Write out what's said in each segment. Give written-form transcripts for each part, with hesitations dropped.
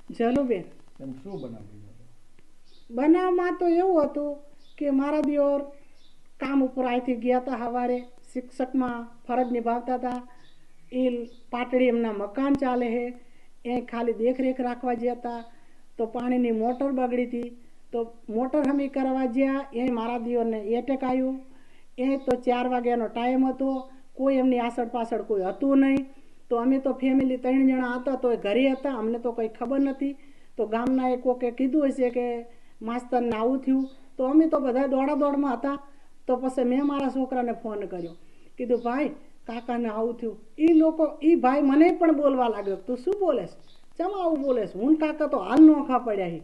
જલુબેન બનાવમાં તો એવું હતું કે મારા દિયોર કામ ઉપર અહીંથી ગયા હતા. સવારે શિક્ષકમાં ફરજ નિભાવતા હતા. એ પાટડી એમના મકાન ચાલે છે, એ ખાલી દેખરેખ રાખવા ગયા હતા. તો પાણીની મોટર બગડી હતી, તો મોટર હમી કરવા ગયા. એ મારા દિયોરને એટેક આવ્યું. એ તો 4 વાગ્યાનો ટાઈમ હતો. કોઈ એમની આસળ પાછળ કોઈ હતું નહીં. તો અમે તો ફેમિલી 3 જણા હતા, તો એ ઘરે હતા. અમને તો કંઈ ખબર નથી. તો ગામના એક કોકે કીધું હશે કે માસ્તરને આવું થયું. તો અમે તો બધા દોડાદોડમાં હતા. તો પછી મેં મારા છોકરાને ફોન કર્યો, કીધું ભાઈ કાકાને આવું થયું. એ લોકો એ ભાઈ મને પણ બોલવા લાગ્યો, તું શું બોલેશ, ચમ આવું બોલેશ, હું કાકા તો હાલ નોખા પડ્યા હી,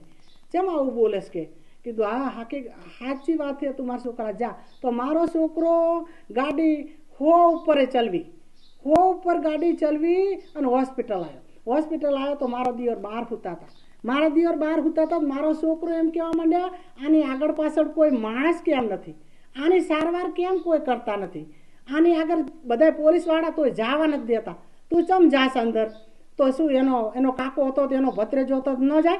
ચમ આવું બોલેશ કે. કીધું હા સાચી વાત છે, તું મારા છોકરા જા. તો મારો છોકરો ગાડી ઉપર ચલવી, ઉપર ગાડી ચલવી અને હોસ્પિટલ આવ્યો. હોસ્પિટલ આવ્યો તો મારા દિયોર બહાર સૂતા હતા. મારા દિયોર બહાર સૂતા હતા. મારો છોકરો એમ કહેવા માંડ્યા, આની આગળ પાછળ કોઈ માણસ કેમ નથી, આની સારવાર કેમ કોઈ કરતા નથી, આની આગળ બધા પોલીસવાળા તોય જવા નથી દેતા, તું ચમ જાસ અંદર. તો શું એનો કાકો હતો, તો એનો ભત્રીજો હતો, ન જાય?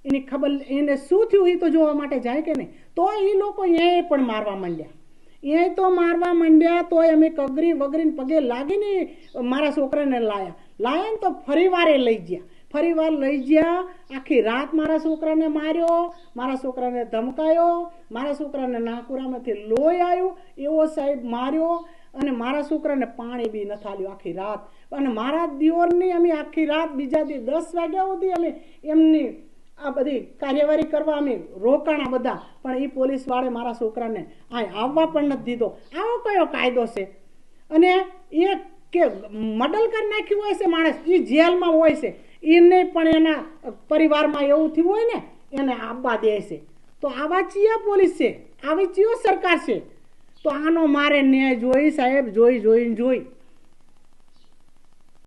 એની ખબર એને શું થયું એ તો જોવા માટે જાય કે નહીં? તો એ લોકો એ પણ મારવા માંડ્યા. એ તો મારવા માંડ્યા. તો અમે કગરી વગરીને પગે લાગીને મારા છોકરાને લાયા ને તો ફરીવારે લઈ ગયા. ફરીવાર લઈ ગયા. આખી રાત મારા છોકરાને માર્યો, મારા છોકરાને ધમકાયો, મારા છોકરાને નાકુરામાંથી લોહી આવ્યું એવો સાહેબ માર્યો. અને મારા છોકરાને પાણી બી ન થાલ્યું આખી રાત. અને મારા દિયોરની અમે આખી રાત બીજા દી 10 વાગ્યા સુધી અમે એમની આ બધી કાર્યવાહી કરવા અમે રોકાણા બધા. પણ એ પોલીસ વાળે મારા છોકરાને આવવા પણ નથી દીધો. આવો કયો કાયદો છે? અને એ કે મર્ડર કરી નાખ્યું હોય છે માણસ, એ જેલમાં હોય છે, એને પણ એના પરિવારમાં એવું થયું હોય ને એને આવવા દે છે. તો આવા ચિયા પોલીસ છે, આવી ચિયો સરકાર છે? તો આનો મારે ન્યાય જોઈ સાહેબ, જોઈ.